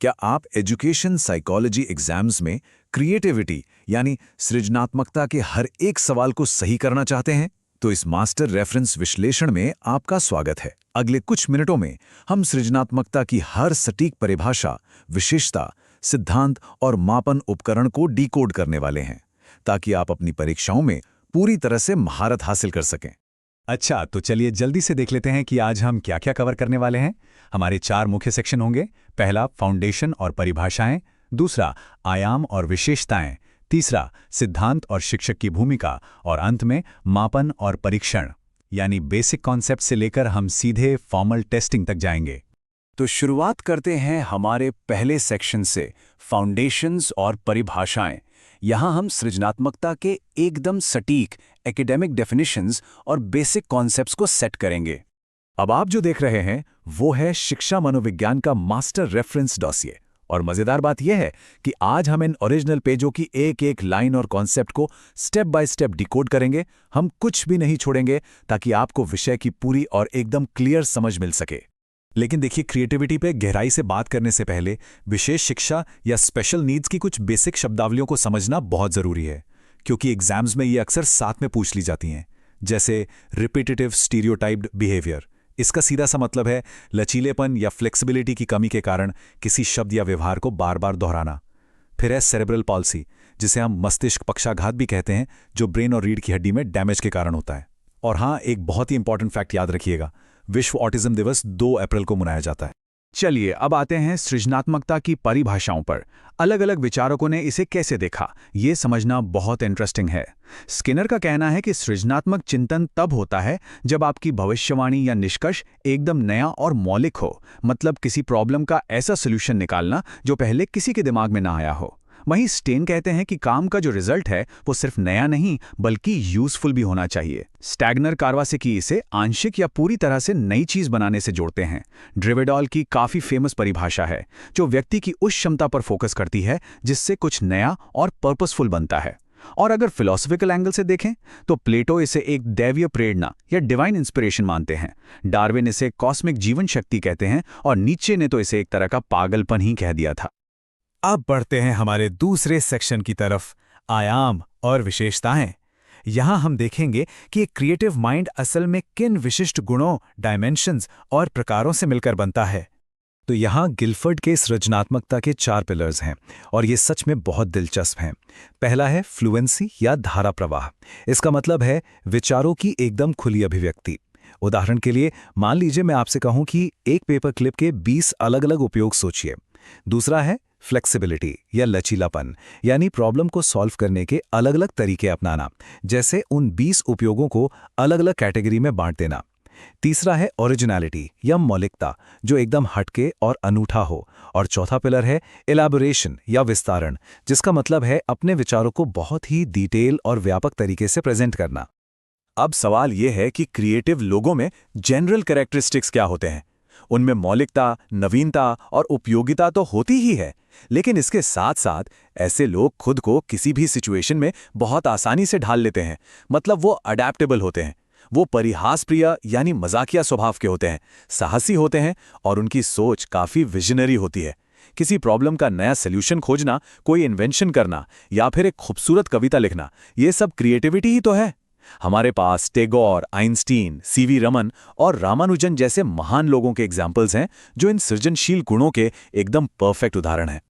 क्या आप education psychology exams में क्रिएटिविटी यानी सृजनात्मकता के हर एक सवाल को सही करना चाहते हैं? तो इस मास्टर रेफरेंस विश्लेषण में आपका स्वागत है। अगले कुछ मिनटों में हम सृजनात्मकता की हर सटीक परिभाषा, विशेषता, सिद्धांत और मापन उपकरण को डिकोड करने वाले हैं, ताकि आप अपनी परीक्षाओं में पूरी तरह से महारत हासिल कर सकें। अच्छा, तो चलिए जल्दी से देख लेते हैं कि आज हम क्या क्या कवर करने वाले हैं। हमारे 4 मुख्य सेक्शन होंगे। पहला, फाउंडेशन और परिभाषाएं। दूसरा, आयाम और विशेषताएं। तीसरा, सिद्धांत और शिक्षक की भूमिका। और अंत में मापन और परीक्षण, यानी बेसिक कॉन्सेप्ट से लेकर हम सीधे फॉर्मल टेस्टिंग तक जाएंगे। तो शुरुआत करते हैं हमारे पहले सेक्शन से, फाउंडेशंस और परिभाषाएं। यहाँ हम सृजनात्मकता के एकदम सटीक एकेडमिक डेफिनेशंस और बेसिक कॉन्सेप्ट्स को सेट करेंगे। अब आप जो देख रहे हैं वो है शिक्षा मनोविज्ञान का मास्टर रेफरेंस डॉसिए। और मजेदार बात यह है कि आज हम इन ओरिजिनल पेजों की एक एक लाइन और कॉन्सेप्ट को स्टेप बाय स्टेप डिकोड करेंगे। हम कुछ भी नहीं छोड़ेंगे, ताकि आपको विषय की पूरी और एकदम क्लियर समझ मिल सके। लेकिन देखिए, क्रिएटिविटी पे गहराई से बात करने से पहले विशेष शिक्षा या स्पेशल नीड्स की कुछ बेसिक शब्दावलियों को समझना बहुत ज़रूरी है, क्योंकि एग्जाम्स में ये अक्सर साथ में पूछ ली जाती हैं। जैसे रिपीटेटिव स्टीरियोटाइप्ड बिहेवियर, इसका सीधा सा मतलब है लचीलेपन या फ्लेक्सिबिलिटी की कमी के कारण किसी शब्द या व्यवहार को बार बार दोहराना। फिर है सेरेब्रल पॉल्सी, जिसे हम मस्तिष्क पक्षाघात भी कहते हैं, जो ब्रेन और रीढ़ की हड्डी में डैमेज के कारण होता है। और हाँ, एक बहुत ही इंपॉर्टेंट फैक्ट याद रखिएगा, विश्व ऑटिज्म दिवस 2 अप्रैल को मनाया जाता है। चलिए अब आते हैं सृजनात्मकता की परिभाषाओं पर। अलग अलग विचारकों ने इसे कैसे देखा, ये समझना बहुत इंटरेस्टिंग है। स्किनर का कहना है कि सृजनात्मक चिंतन तब होता है जब आपकी भविष्यवाणी या निष्कर्ष एकदम नया और मौलिक हो, मतलब किसी प्रॉब्लम का ऐसा सॉल्यूशन निकालना जो पहले किसी के दिमाग में ना आया हो। वहीं स्टेन कहते हैं कि काम का जो रिजल्ट है वो सिर्फ नया नहीं बल्कि यूजफुल भी होना चाहिए। स्टैगनर कार्वासिकी इसे आंशिक या पूरी तरह से नई चीज बनाने से जोड़ते हैं। ड्रिवेडॉल की काफी फेमस परिभाषा है, जो व्यक्ति की उस क्षमता पर फोकस करती है जिससे कुछ नया और पर्पसफुल बनता है। और अगर फिलॉसफिकल एंगल से देखें तो प्लेटो इसे एक दैवीय प्रेरणा या डिवाइन इंस्पिरेशन मानते हैं। डार्विन इसे कॉस्मिक जीवन शक्ति कहते हैं और नीचे ने तो इसे एक तरह का पागलपन ही कह दिया था। अब बढ़ते हैं हमारे दूसरे सेक्शन की तरफ, आयाम और विशेषताएं। यहां हम देखेंगे कि एक क्रिएटिव माइंड असल में किन विशिष्ट गुणों, डायमेंशंस और प्रकारों से मिलकर बनता है। तो यहां गिलफर्ड के सृजनात्मकता के 4 पिलर्स हैं, और ये सच में बहुत दिलचस्प हैं। पहला है फ्लुएंसी या धारा प्रवाह। इसका मतलब है विचारों की एकदम खुली अभिव्यक्ति। उदाहरण के लिए मान लीजिए मैं आपसे कहूं कि एक पेपर क्लिप के 20 अलग अलग उपयोग सोचिए। दूसरा है फ्लेक्सिबिलिटी या लचीलापन, यानी प्रॉब्लम को सॉल्व करने के अलग अलग तरीके अपनाना, जैसे उन 20 उपयोगों को अलग अलग कैटेगरी में बांट देना। तीसरा है ओरिजिनलिटी या मौलिकता, जो एकदम हटके और अनूठा हो। और चौथा पिलर है इलैबोरेशन या विस्तारण, जिसका मतलब है अपने विचारों को बहुत ही डिटेल और व्यापक तरीके से प्रेजेंट करना। अब सवाल यह है कि क्रिएटिव लोगों में जनरल कैरेक्टरिस्टिक्स क्या होते हैं। उनमें मौलिकता, नवीनता और उपयोगिता तो होती ही है, लेकिन इसके साथ साथ ऐसे लोग खुद को किसी भी सिचुएशन में बहुत आसानी से ढाल लेते हैं। मतलब वो अडैप्टेबल होते हैं। वो परिहासप्रिय यानी मजाकिया स्वभाव के होते हैं, साहसी होते हैं और उनकी सोच काफी विजनरी होती है। किसी प्रॉब्लम का नया सॉल्यूशन खोजना, कोई इन्वेंशन करना या फिर एक खूबसूरत कविता लिखना, ये सब क्रिएटिविटी ही तो है। हमारे पास टैगोर, आइंस्टीन, सीवी रमन और रामानुजन जैसे महान लोगों के एग्जाम्पल्स हैं, जो इन सृजनशील गुणों के एकदम परफेक्ट उदाहरण हैं।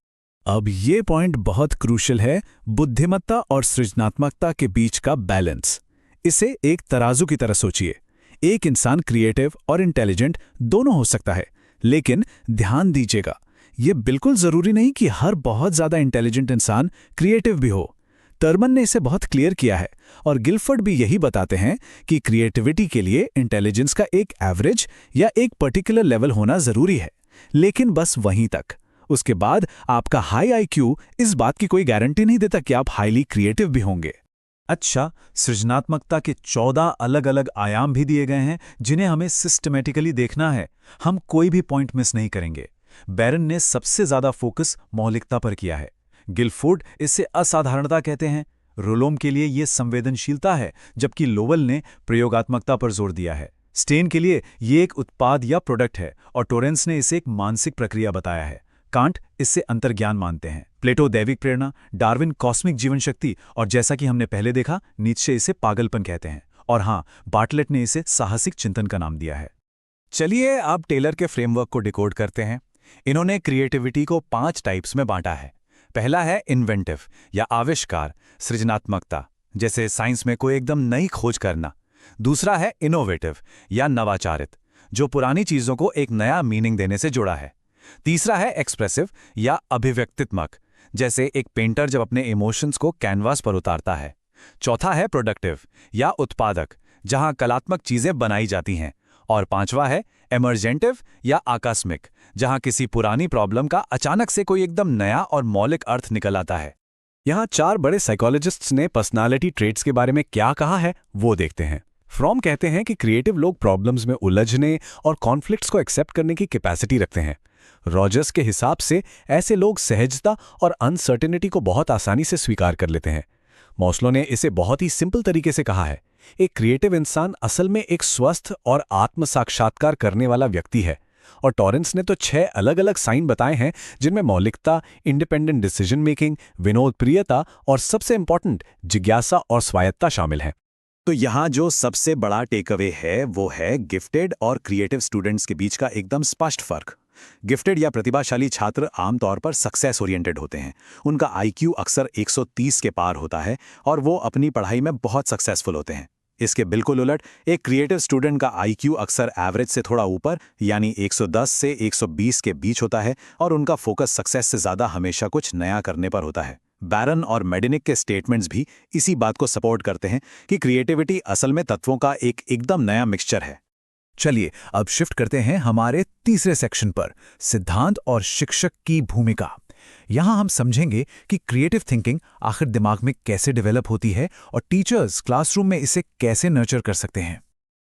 अब ये पॉइंट बहुत क्रूशियल है, बुद्धिमत्ता और सृजनात्मकता के बीच का बैलेंस। इसे एक तराजू की तरह सोचिए। एक इंसान क्रिएटिव और इंटेलिजेंट दोनों हो सकता है, लेकिन ध्यान दीजिएगा, ये बिल्कुल जरूरी नहीं कि हर बहुत ज्यादा इंटेलिजेंट इंसान क्रिएटिव भी हो। टर्मन ने इसे बहुत क्लियर किया है, और गिलफर्ड भी यही बताते हैं कि क्रिएटिविटी के लिए इंटेलिजेंस का एक एवरेज या एक पर्टिकुलर लेवल होना जरूरी है, लेकिन बस वहीं तक। उसके बाद आपका हाई आईक्यू इस बात की कोई गारंटी नहीं देता कि आप हाईली क्रिएटिव भी होंगे। अच्छा, सृजनात्मकता के 14 अलग अलग आयाम भी दिए गए हैं, जिन्हें हमें सिस्टमैटिकली देखना है। हम कोई भी पॉइंट मिस नहीं करेंगे। बैरन ने सबसे ज्यादा फोकस मौलिकता पर किया है। गिलफोर्ड इससे असाधारणता कहते हैं। रोलोम के लिए ये संवेदनशीलता है, जबकि लोवल ने प्रयोगात्मकता पर जोर दिया है। स्टेन के लिए ये एक उत्पाद या प्रोडक्ट है, और टोरेंस ने इसे एक मानसिक प्रक्रिया बताया है। कांट इससे अंतर्ज्ञान मानते हैं, प्लेटो दैविक प्रेरणा, डार्विन कॉस्मिक जीवन शक्ति और जैसा कि हमने पहले देखा नीत्शे इसे पागलपन कहते हैं और हाँ, बार्टलेट ने इसे साहसिक चिंतन का नाम दिया है। चलिए अब टेलर के फ्रेमवर्क को डिकोड करते हैं। इन्होंने क्रिएटिविटी को 5 टाइप्स में बांटा है। पहला है इन्वेंटिव या आविष्कार, सृजनात्मकता, जैसे साइंस में कोई एकदम नई खोज करना। दूसरा है इनोवेटिव या नवाचारित, जो पुरानी चीजों को एक नया मीनिंग देने से जुड़ा है। तीसरा है एक्सप्रेसिव या अभिव्यक्तित्मक, जैसे एक पेंटर जब अपने इमोशंस को कैनवास पर उतारता है। चौथा है प्रोडक्टिव या उत्पादक, जहां कलात्मक चीजें बनाई जाती हैं। और पांचवा है एमर्जेंटिव या आकस्मिक, जहां किसी पुरानी प्रॉब्लम का अचानक से कोई एकदम नया और मौलिक अर्थ निकल आता है। यहाँ 4 बड़े साइकोलॉजिस्ट्स ने पर्सनालिटी ट्रेट्स के बारे में क्या कहा है वो देखते हैं। फ्रॉम कहते हैं कि क्रिएटिव लोग प्रॉब्लम्स में उलझने और कॉन्फ्लिक्ट्स को एक्सेप्ट करने की कैपेसिटी रखते हैं। रॉजर्स के हिसाब से ऐसे लोग सहजता और अनसर्टेनिटी को बहुत आसानी से स्वीकार कर लेते हैं। मॉस्लो ने इसे बहुत ही सिंपल तरीके से कहा है, एक क्रिएटिव इंसान असल में एक स्वस्थ और आत्म साक्षात्कार करने वाला व्यक्ति है। और टॉरेंस ने तो 6 अलग अलग साइन बताए हैं जिनमें मौलिकता, इंडिपेंडेंट डिसीजन मेकिंग, विनोदप्रियता और सबसे इंपॉर्टेंट जिज्ञासा और स्वायत्ता शामिल हैं। तो यहाँ जो सबसे बड़ा टेकअवे है वो है गिफ्टेड और क्रिएटिव स्टूडेंट्स के बीच का एकदम स्पष्ट फर्क। गिफ्टेड या प्रतिभाशाली छात्र आमतौर पर सक्सेस ओरिएंटेड होते हैं। उनका आईक्यू अक्सर 130 के पार होता है और वो अपनी पढ़ाई में बहुत सक्सेसफुल होते हैं। इसके बिल्कुल उलट एक क्रिएटिव स्टूडेंट का आईक्यू अक्सर एवरेज से थोड़ा ऊपर यानी 110 से 120 के बीच होता है और उनका फोकस सक्सेस से ज़्यादा हमेशा कुछ नया करने पर होता है। बैरन और मेडिनिक के स्टेटमेंट्स भी इसी बात को सपोर्ट करते हैं कि क्रिएटिविटी असल में तत्वों का एक एकदम नया मिक्सचर है। चलिए अब शिफ्ट करते हैं हमारे तीसरे सेक्शन पर, सिद्धांत और शिक्षक की भूमिका। यहाँ हम समझेंगे कि क्रिएटिव थिंकिंग आखिर दिमाग में कैसे डेवलप होती है और टीचर्स क्लासरूम में इसे कैसे नर्चर कर सकते हैं।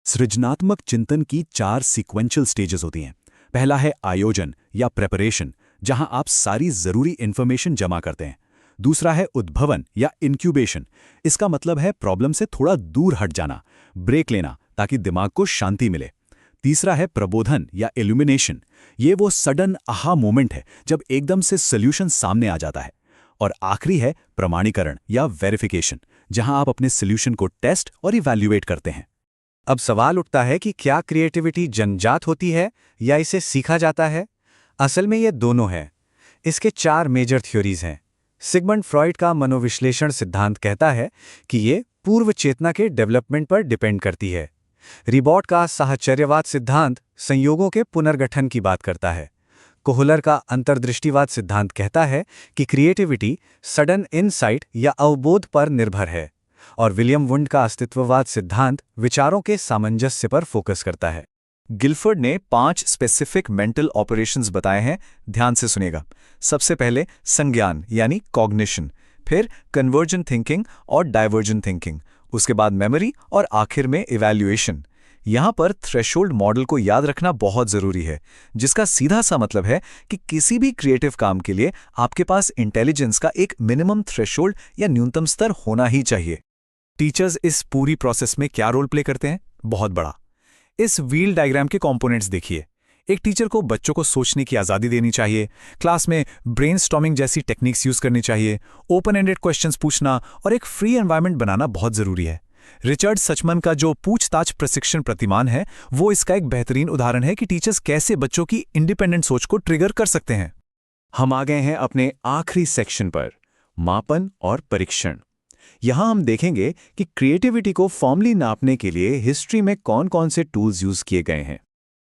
सृजनात्मक चिंतन की 4 सीक्वेंशियल स्टेजेस होती हैं। पहला है आयोजन या प्रेपरेशन, जहां आप सारी जरूरी इंफॉर्मेशन जमा करते हैं। दूसरा है उद्भवन या इंक्यूबेशन, इसका मतलब है प्रॉब्लम से थोड़ा दूर हट जाना, ब्रेक लेना ताकि दिमाग को शांति मिले। तीसरा है प्रबोधन या इल्यूमिनेशन, ये वो सडन आहा मोमेंट है जब एकदम से सॉल्यूशन सामने आ जाता है। और आखिरी है प्रमाणीकरण या वेरिफिकेशन, जहां आप अपने सॉल्यूशन को टेस्ट और इवैल्यूएट करते हैं। अब सवाल उठता है कि क्या क्रिएटिविटी जन्मजात होती है या इसे सीखा जाता है? असल में ये दोनों है। इसके 4 मेजर थ्योरीज हैं। सिगमंड फ्रॉइड का मनोविश्लेषण सिद्धांत कहता है कि ये पूर्व चेतना के डेवलपमेंट पर डिपेंड करती है। रिबॉट का साहचर्यवाद सिद्धांत संयोगों के पुनर्गठन की बात करता है। कोहलर का अंतर्दृष्टिवाद सिद्धांत कहता है कि क्रिएटिविटी सडन इनसाइट या अवबोध पर निर्भर है। और विलियम वुंड का अस्तित्ववाद सिद्धांत विचारों के सामंजस्य पर फोकस करता है। गिलफर्ड ने 5 स्पेसिफिक मेंटल ऑपरेशंस बताए हैं, ध्यान से सुनेगा। सबसे पहले संज्ञान यानी कॉग्निशन, फिर कन्वर्जेंट थिंकिंग और डाइवर्जेंट थिंकिंग, उसके बाद मेमोरी और आखिर में इवैल्यूएशन। यहाँ पर थ्रेशोल्ड मॉडल को याद रखना बहुत जरूरी है, जिसका सीधा सा मतलब है कि किसी भी क्रिएटिव काम के लिए आपके पास इंटेलिजेंस का एक मिनिमम थ्रेशोल्ड या न्यूनतम स्तर होना ही चाहिए। टीचर्स इस पूरी प्रोसेस में क्या रोल प्ले करते हैं? बहुत बड़ा। इस व्हील डायग्राम के कंपोनेंट्स देखिए। एक टीचर को बच्चों को सोचने की आज़ादी देनी चाहिए, क्लास में ब्रेनस्टॉर्मिंग जैसी टेक्निक्स यूज करनी चाहिए, ओपन एंडेड क्वेश्चंस पूछना और एक फ्री एनवायरनमेंट बनाना बहुत जरूरी है। रिचर्ड सचमन का जो पूछताछ प्रशिक्षण प्रतिमान है, वो इसका एक बेहतरीन उदाहरण है कि टीचर्स कैसे बच्चों की इंडिपेंडेंट सोच को ट्रिगर कर सकते हैं। हम आ गए हैं अपने आखिरी सेक्शन पर, मापन और परीक्षण। यहां हम देखेंगे कि क्रिएटिविटी को फॉर्मली नापने के लिए हिस्ट्री में कौन-कौन से टूल्स यूज किए गए हैं।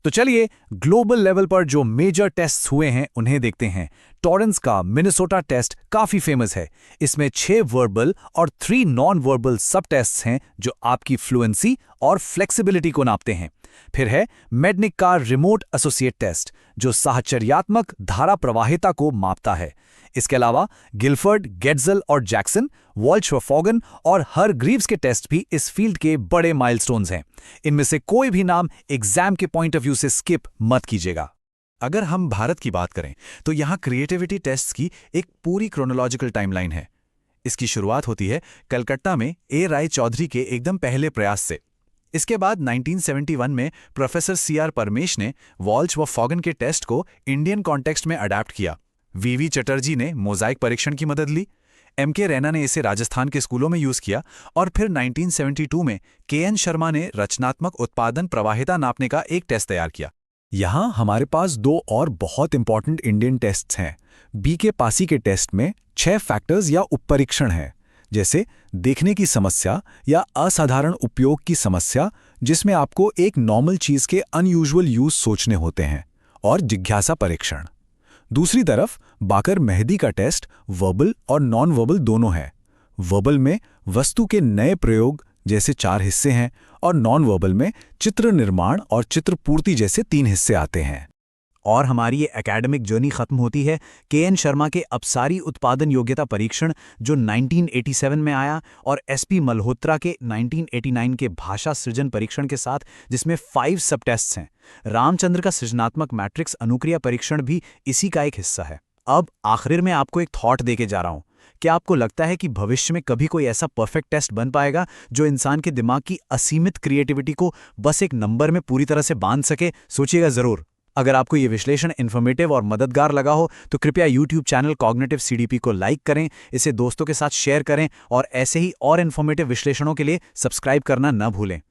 तो चलिए ग्लोबल लेवल पर जो मेजर टेस्ट्स हुए हैं उन्हें देखते हैं। टॉरेंस का मिनेसोटा टेस्ट काफी फेमस है। इसमें 6 वर्बल और 3 नॉन वर्बल सब टेस्ट्स हैं जो आपकी फ्लुएंसी और फ्लेक्सिबिलिटी को नापते हैं। फिर है मेडनिक का रिमोट एसोसिएट टेस्ट जो साहचर्यात्मक धारा प्रवाहिता को मापता है। इसके अलावा गिलफर्ड, गेट्जल और जैक्सन, वॉल्श-फॉगन और हरग्रीव्स के टेस्ट भी इस फील्ड के बड़े माइलस्टोन्स हैं। इनमें से कोई भी नाम एग्जाम के पॉइंट ऑफ व्यू से स्किप मत कीजिएगा। अगर हम भारत की बात करें तो यहाँ क्रिएटिविटी टेस्ट्स की एक पूरी क्रोनोलॉजिकल टाइमलाइन है। इसकी शुरुआत होती है कलकत्ता में ए राय चौधरी के एकदम पहले प्रयास से। इसके बाद 1971 में प्रोफेसर सीआर परमेश ने वॉल्च व फॉगन के टेस्ट को इंडियन कॉन्टेक्स्ट में अडैप्ट किया। वीवी चटर्जी ने मोज़ाइक परीक्षण की मदद ली। एमके रैना ने इसे राजस्थान के स्कूलों में यूज किया और फिर 1972 में केएन शर्मा ने रचनात्मक उत्पादन प्रवाहिता नापने का एक टेस्ट तैयार किया। यहाँ हमारे पास दो और बहुत इंपॉर्टेंट इंडियन टेस्ट्स हैं। बीके पासी के टेस्ट में 6 फैक्टर्स या उपपरीक्षण हैं, जैसे देखने की समस्या या असाधारण उपयोग की समस्या, जिसमें आपको एक नॉर्मल चीज के अनयूजुअल यूज सोचने होते हैं, और जिज्ञासा परीक्षण। दूसरी तरफ बाकर मेहदी का टेस्ट वर्बल और नॉन वर्बल दोनों है। वर्बल में वस्तु के नए प्रयोग जैसे 4 हिस्से हैं और नॉन वर्बल में चित्र निर्माण और चित्र पूर्ति जैसे 3 हिस्से आते हैं। और हमारी ये एकेडमिक जर्नी खत्म होती है केएन शर्मा के अपसारी उत्पादन योग्यता परीक्षण जो 1987 में आया, और एसपी मल्होत्रा के 1989 के भाषा सृजन परीक्षण के साथ, जिसमें 5 सब टेस्ट्स हैं। रामचंद्र का सृजनात्मक मैट्रिक्स अनुक्रिया परीक्षण भी इसी का एक हिस्सा है। अब आखिर में आपको एक थॉट देके जा रहा हूं। क्या आपको लगता है कि भविष्य में कभी कोई ऐसा परफेक्ट टेस्ट बन पाएगा जो इंसान के दिमाग की असीमित क्रिएटिविटी को बस एक नंबर में पूरी तरह से बांध सके? सोचिएगा जरूर। अगर आपको ये विश्लेषण इन्फॉर्मेटिव और मददगार लगा हो तो कृपया YouTube चैनल कॉग्निटिव CDP को लाइक करें, इसे दोस्तों के साथ शेयर करें और ऐसे ही और इन्फॉर्मेटिव विश्लेषणों के लिए सब्सक्राइब करना न भूलें।